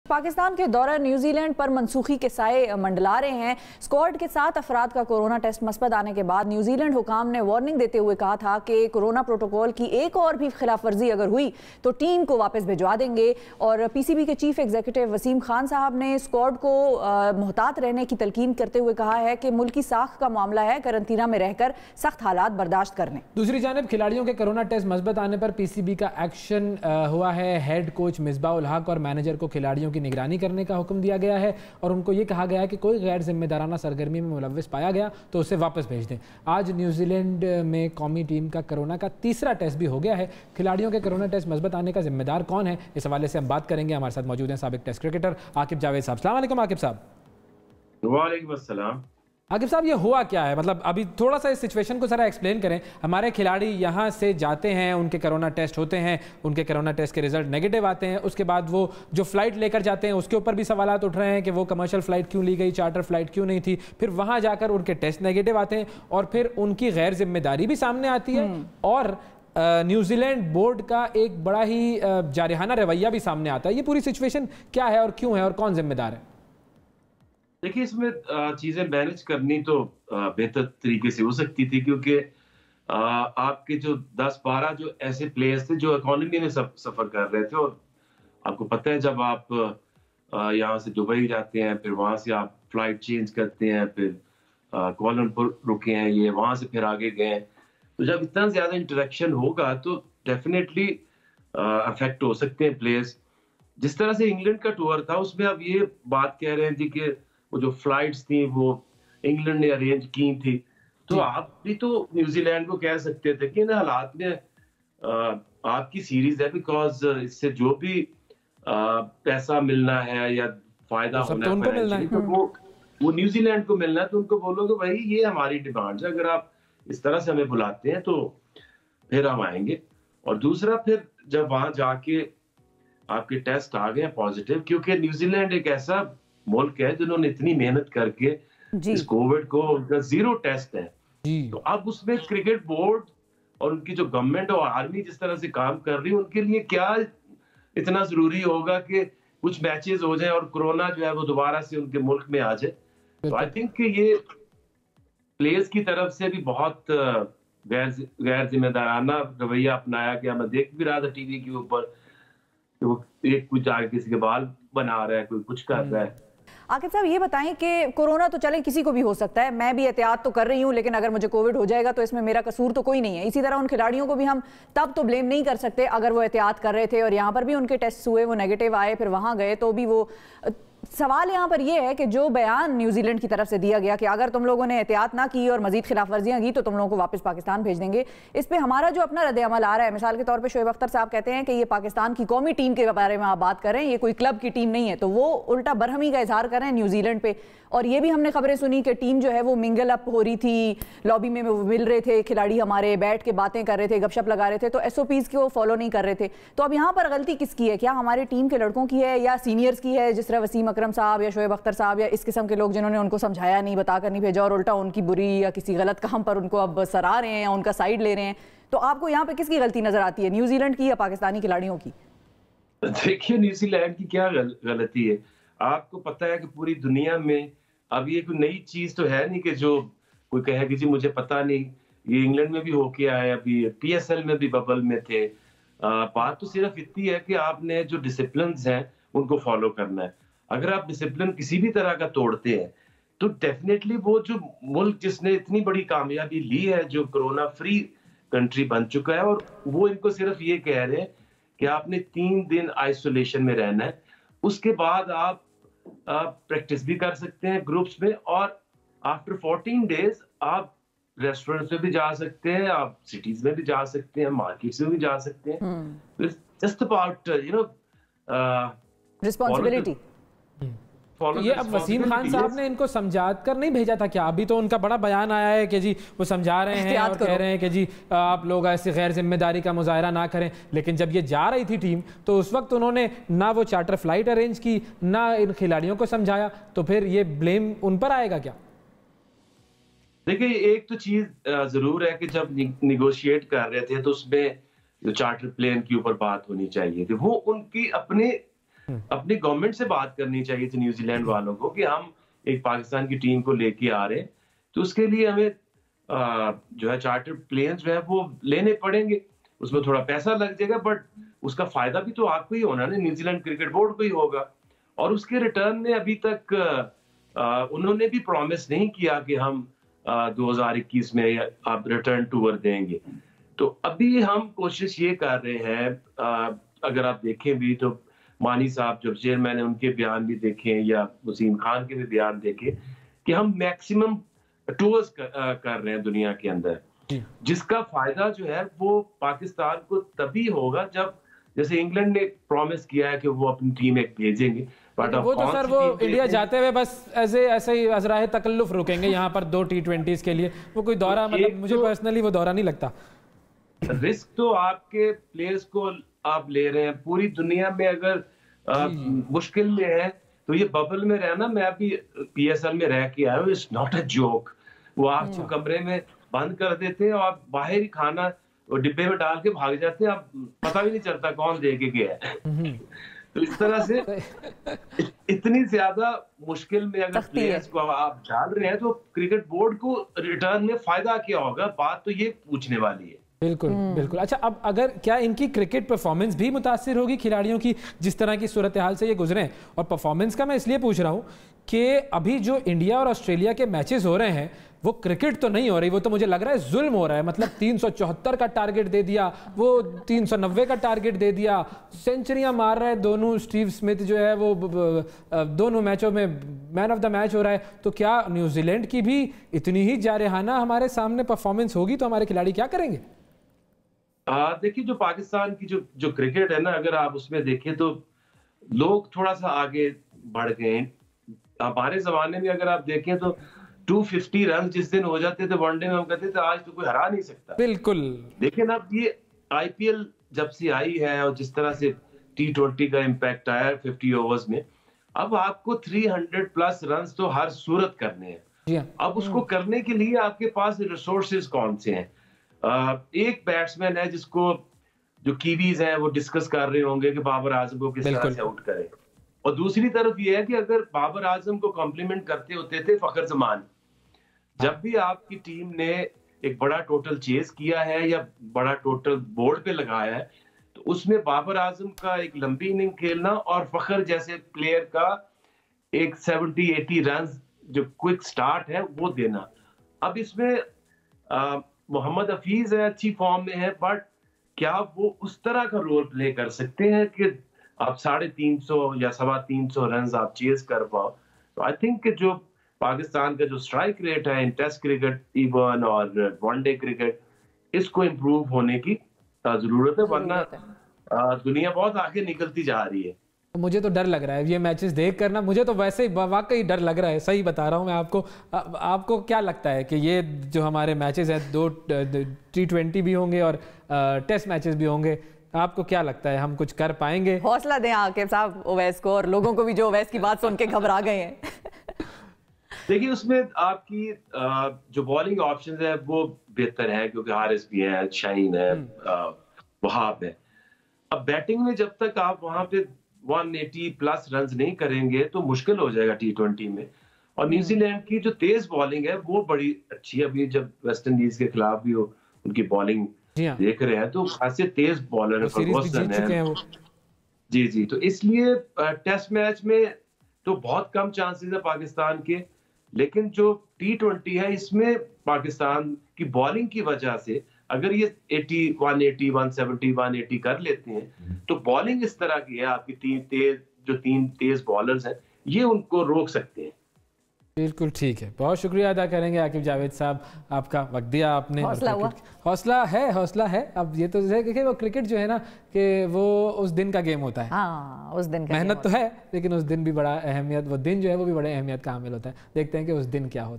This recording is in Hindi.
पाकिस्तान के दौरा न्यूजीलैंड पर मनसूखी के साए मंडला रहे हैं। स्क्वाड के 7 अफराद का कोरोना टेस्ट मस्बत आने के बाद न्यूजीलैंड हुकाम ने वार्निंग देते हुए कहा था कि कोरोना प्रोटोकॉल की एक और भी खिलाफ वर्जी अगर हुई तो टीम को वापस भिजवा देंगे। और पीसीबी के चीफ एग्जीक्यूटिव वसीम खान साहब ने स्क्वाड को मुहतात रहने की तलकीन करते हुए कहा है कि मुल्की साख का मामला है, करंतना में रहकर सख्त हालात बर्दाश्त करने। दूसरी जानब खिलाड़ियों के कोरोना टेस्ट मस्बत आने पर पीसीबी का एक्शन हुआ है। हेड कोच मिसबाह उल हक और मैनेजर को खिलाड़ियों की निगरानी करने का हुक्म दिया गया है और उनको ये कहा गया है कि कोई गैर जिम्मेदाराना सरगर्मी में मुलव्विस पाया गया तो उसे वापस भेज दें। आज न्यूजीलैंड में कौमी टीम का कोरोना का तीसरा टेस्ट भी हो गया है। खिलाड़ियों के कोरोना टेस्ट मस्बत आने का जिम्मेदार कौन है, इस हवाले से हम बात करेंगे। हमारे साथ मौजूद हैं साबिक टेस्ट क्रिकेटर आकिब जावेद साहब। अस्सलाम वालेकुम आकिब साहब। वालेकुम अस्सलाम। आकिब साहब, ये हुआ क्या है? मतलब अभी थोड़ा सा इस सिचुएशन को ज़रा एक्सप्लेन करें। हमारे खिलाड़ी यहाँ से जाते हैं, उनके कोरोना टेस्ट होते हैं, उनके कोरोना टेस्ट के रिजल्ट नेगेटिव आते हैं, उसके बाद वो जो फ्लाइट लेकर जाते हैं उसके ऊपर भी सवालात उठ रहे हैं कि वो कमर्शियल फ़्लाइट क्यों ली गई, चार्टर फ्लाइट क्यों नहीं थी। फिर वहाँ जाकर उनके टेस्ट नेगेटिव आते हैं और फिर उनकी गैर जिम्मेदारी भी सामने आती है और न्यूजीलैंड बोर्ड का एक बड़ा ही जारहाना रवैया भी सामने आता है। ये पूरी सिचुएशन क्या है और क्यों है और कौन जिम्मेदार है? देखिए, इसमें चीजें मैनेज करनी तो बेहतर तरीके से हो सकती थी, क्योंकि आपके जो 10-12 जो ऐसे प्लेयर्स थे जो इकोनॉमी में सफर कर रहे थे। और आपको पता है, जब आप यहाँ से दुबई जाते हैं, फिर वहां से आप फ्लाइट चेंज करते हैं, फिर कोलंबोर रुके हैं, ये वहां से फिर आगे गए हैं, तो जब इतना ज्यादा इंटरेक्शन होगा तो डेफिनेटली अफेक्ट हो सकते हैं प्लेयर्स। जिस तरह से इंग्लैंड का टूर था, उसमें अब ये बात कह रहे थे कि वो जो फ्लाइट्स थी वो इंग्लैंड ने अरेंज की थी, तो आप भी तो न्यूजीलैंड को कह सकते थे कि इन हालात में आपकी सीरीज है, बिकॉज इससे जो भी पैसा मिलना है या फायदा होना है तो वो न्यूजीलैंड को मिलना है। तो उनको बोलो कि भाई ये हमारी डिमांड है, अगर आप इस तरह से हमें बुलाते हैं तो फिर हम आएंगे। और दूसरा, फिर जब वहां जाके आपके टेस्ट आ गए पॉजिटिव, क्योंकि न्यूजीलैंड एक ऐसा मुल्क है जिन्होंने इतनी मेहनत करके इस कोविड को, उनका 0 टेस्ट है, तो अब उसमें क्रिकेट बोर्ड और उनकी जो गवर्नमेंट और आर्मी जिस तरह से काम कर रही है, उनके लिए क्या इतना जरूरी होगा कि कुछ मैचेस हो जाए और कोरोना जो है वो दोबारा से उनके मुल्क में आ जाए। तो आई थिंक कि ये प्लेयर्स की तरफ से भी बहुत गैर जिम्मेदाराना रवैया अपनाया गया। मैं देख भी रहा था टीवी के ऊपर, वो एक कुछ आगे किसी के बाल बना रहा है, कोई कुछ कर रहा है। आकिब साहब, ये बताएं कि कोरोना तो चले किसी को भी हो सकता है, मैं भी एहतियात तो कर रही हूं, लेकिन अगर मुझे कोविड हो जाएगा तो इसमें मेरा कसूर तो कोई नहीं है। इसी तरह उन खिलाड़ियों को भी हम तब तो ब्लेम नहीं कर सकते अगर वो एहतियात कर रहे थे और यहाँ पर भी उनके टेस्ट हुए, वो नेगेटिव आए, फिर वहाँ गए तो भी वो। सवाल यहाँ पर यह है कि जो बयान न्यूजीलैंड की तरफ से दिया गया कि अगर तुम लोगों ने एहतियात ना की और मजीद खिलाफ वर्जियाँ की तो तुम लोगों को वापस पाकिस्तान भेज देंगे, इस पे हमारा जो अपना रद्द-ए-अमल आ रहा है, मिसाल के तौर पे शोएब अख्तर साहब कहते हैं कि ये पाकिस्तान की कौमी टीम के बारे में आप बात कर रहे हैं, ये कोई क्लब की टीम नहीं है, तो वो उल्टा बरहमी का इजहार कर रहे हैं न्यूजीलैंड पे। और ये भी हमने खबरें सुनी कि टीम जो है वो मिंगल अप हो रही थी, लॉबी में मिल रहे थे खिलाड़ी, हमारे बैठ के बातें कर रहे थे, गपशप लगा रहे थे, तो SOPs को फॉलो नहीं कर रहे थे। तो अब यहाँ पर गलती किसकी है? क्या हमारी टीम के लड़कों की है या सीनियर्स की है, जिस तरह वसीम अकरम साहब या शोएब अख्तर साहब या इस किस्म के लोग जिन्होंने उनको समझाया नहीं, बताकर नहीं भेजा और उल्टा उनकी बुरी या किसी गलत काम पर उनको अब सराह रहे हैं या उनका साइड ले रहे हैं? तो आपको यहाँ पे किसकी गलती नजर आती है, न्यूजीलैंड की या पाकिस्तानी खिलाड़ियों की? देखिए, न्यूजीलैंड की क्या गलती है? आपको पता है कि पूरी दुनिया में अब ये कोई नई चीज तो है नहीं कि जो कोई कहे कि जी मुझे पता नहीं। ये इंग्लैंड में भी होके आए, अभी PSL में भी बबल में थे। बात तो सिर्फ इतनी है कि आपने जो डिसिप्लिन हैं उनको फॉलो करना है। अगर आप डिसिप्लिन किसी भी तरह का तोड़ते हैं तो डेफिनेटली वो जो मुल्क जिसने इतनी बड़ी कामयाबी ली है, जो कोरोना फ्री कंट्री बन चुका है, और वो इनको सिर्फ ये कह रहे हैं कि आपने 3 दिन आइसोलेशन में रहना है, उसके बाद आप प्रैक्टिस भी कर सकते हैं ग्रुप्स में, और आफ्टर 14 डेज आप रेस्टोरेंट्स में भी जा सकते हैं, आप सिटीज में भी जा सकते हैं, मार्केट्स में भी जा सकते हैं। Just about responsibility. ये अब वसीम खान साहब ने इनको समझा कर नहीं भेजा था क्या? अभी तो उनका बड़ा बयान आया है कि जी वो समझा रहे हैं और कह रहे हैं कि जी आप लोग ऐसी गैर जिम्मेदारी का मुजाहरा ना करें, लेकिन जब ये जा रही थी टीम तो उस वक्त उन्होंने ना वो चार्टर फ्लाइट अरेंज की, ना इन खिलाड़ियों को समझाया, तो फिर ये ब्लेम उन पर आएगा क्या? देखिए, एक तो चीज जरूर है कि जब निगोशिएट कर रहे थे तो उसमें जो चार्टर प्लेन के ऊपर बात होनी चाहिए थी, वो उनकी अपने अपनी गवर्नमेंट से बात करनी चाहिए थी न्यूजीलैंड वालों को कि हम एक पाकिस्तान की टीम को लेके आ रहे हैं, तो उसके लिए हमें जो है चार्टर्ड प्लेन्स जो है वो लेने पड़ेंगे, उसमें थोड़ा पैसा लग जाएगा, बट उसका फायदा भी तो आपको ही होना ना, न्यूजीलैंड क्रिकेट बोर्ड को ही होगा। और उसके रिटर्न में अभी तक उन्होंने भी प्रॉमिस नहीं किया कि हम 2021 में आप रिटर्न टूर देंगे। तो अभी हम कोशिश ये कर रहे हैं, अगर आप देखें भी तो मानी साहब जो चेयरमैन है उनके बयान भी देखें या वसीम खान के भी बयान देखें कि हम मैक्सिमम टूर्स कर रहे हैं दुनिया के अंदर, जिसका फायदा जो है वो पाकिस्तान को तभी होगा जब, जैसे इंग्लैंड ने प्रॉमिस किया है कि वो अपनी टीम एक भेजेंगे, बट वो तो सर वो इंडिया जाते हुए बस ऐसे ही अजराए तकल्लुफ रुकेंगे यहाँ पर 2 T20s के लिए, वो कोई दौरा, मतलब मुझे पर्सनली वो दौरा नहीं लगता। रिस्क तो आपके प्लेयर्स को आप ले रहे हैं, पूरी दुनिया में अगर मुश्किल में है तो ये बबल में रहना, मैं अभी PSL में रह के आया हूँ, इट्स नॉट अ जोक। वो आपको कमरे में बंद कर देते हैं और आप बाहर ही खाना डिब्बे में डाल के भाग जाते हैं, आप पता भी नहीं चलता कौन दे के गया है। तो इस तरह से इतनी ज्यादा मुश्किल में अगर प्लेयर्स को आप डाल रहे हैं तो क्रिकेट बोर्ड को रिटर्न में फायदा क्या होगा, बात तो ये पूछने वाली है। बिल्कुल बिल्कुल। अच्छा, अब अगर क्या इनकी क्रिकेट परफॉर्मेंस भी मुतासिर होगी खिलाड़ियों की, जिस तरह की सूरत हाल से ये गुजरे? और परफॉर्मेंस का मैं इसलिए पूछ रहा हूँ कि अभी जो इंडिया और ऑस्ट्रेलिया के मैचेस हो रहे हैं वो क्रिकेट तो नहीं हो रही, वो तो मुझे लग रहा है जुल्म हो रहा है। मतलब 374 का टारगेट दे दिया, वो 390 का टारगेट दे दिया, सेंचुरियां मार रहे हैं दोनों। स्टीव स्मिथ जो है वो दोनों मैचों में मैन ऑफ द मैच हो रहा है। तो क्या न्यूजीलैंड की भी इतनी ही जारहाना हमारे सामने परफॉर्मेंस होगी तो हमारे खिलाड़ी क्या करेंगे? देखिए, जो पाकिस्तान की जो क्रिकेट है ना, अगर आप उसमें देखें तो लोग थोड़ा सा आगे बढ़ गए। हमारे जमाने में अगर आप देखें तो 250 रन जिस दिन हो जाते थे वनडे में, हम कहते थे आज तो कोई हरा नहीं सकता। बिल्कुल। लेकिन अब ये IPL जब से आई है और जिस तरह से T20 का इम्पैक्ट आया 50 ओवर्स में, अब आपको 300 प्लस रन तो हर सूरत करने हैं। अब उसको करने के लिए आपके पास रिसोर्सेज कौन से हैं? एक बैट्समैन है जिसको जो कीवीज हैं वो डिस्कस कर रहे होंगे कि बाबर आजम को किस तरह से आउट करें, और दूसरी तरफ ये है कि अगर बाबर आजम को कॉम्प्लीमेंट करते होते थे फखर जमान। जब भी आपकी टीम ने एक बड़ा टोटल चेस किया है या बड़ा टोटल बोर्ड पे लगाया है, तो उसमें बाबर आजम का एक लंबी इनिंग खेलना और फखर जैसे प्लेयर का एक 70-80 रन जो क्विक स्टार्ट है वो देना। अब इसमें मोहम्मद हफीज है, अच्छी फॉर्म में है, बट क्या वो उस तरह का रोल प्ले कर सकते हैं कि आप 350 या 350 रन आप चेस कर पाओ? तो आई थिंक कि जो पाकिस्तान का जो स्ट्राइक रेट है इन टेस्ट क्रिकेट इवन और वनडे क्रिकेट, इसको इम्प्रूव होने की जरूरत है, वरना दुनिया बहुत आगे निकलती जा रही है। मुझे तो डर लग रहा है ये मैचेस देख कर ना, मुझे तो वैसे ही वाकई डर लग रहा है, सही बता रहा हूँ मैं आपको। आपको क्या लगता है कि ये जो हमारे मैचेस हैं 2 T20 भी होंगे और टेस्ट मैचेस भी होंगे, आपको क्या लगता है हम कुछ कर पाएंगे? हौसला दें आकिब साहब ओवैस को, और लोगों को भी जो ओवैस की बात सुन के घबरा गए हैं। देखिए, उसमें आपकी जो बॉलिंग ऑप्शंस है वो बेहतर है, क्योंकि हारिस भी है, शाहीन है, वहाब है। अब बैटिंग में जब तक आप वहां पे 180 प्लस रन नहीं करेंगे तो मुश्किल हो जाएगा T20 में। और न्यूजीलैंड की जो तेज बॉलिंग है वो बड़ी अच्छी है। अभी जब वेस्ट इंडीज के खिलाफ भी उनकी बॉलिंग देख रहे हैं तो खासे तेज बॉलर है, फर्गूसन है। जी जी, तो इसलिए टेस्ट मैच में तो बहुत कम चांसेस है पाकिस्तान के, लेकिन जो T20 है इसमें पाकिस्तान की बॉलिंग की वजह से अगर ये 180, 170, 180 कर लेते हैं तो बॉलिंग इस तरह की है, आपकी तीन तेज बॉलर्स हैं, ये उनको रोक सकते हैं। बिल्कुल ठीक है, बहुत शुक्रिया अदा करेंगे आकिब जावेद साहब, आपका वक्त दिया आपने। हौसला है। अब ये तो देखिए वो क्रिकेट जो है ना कि वो उस दिन का गेम होता है। हाँ, उस दिन का मेहनत तो है, लेकिन उस दिन भी बड़ा अहमियत, वो दिन जो है वो भी बड़े अहमियत का हामिल होता है। देखते हैं कि उस दिन क्या होता है।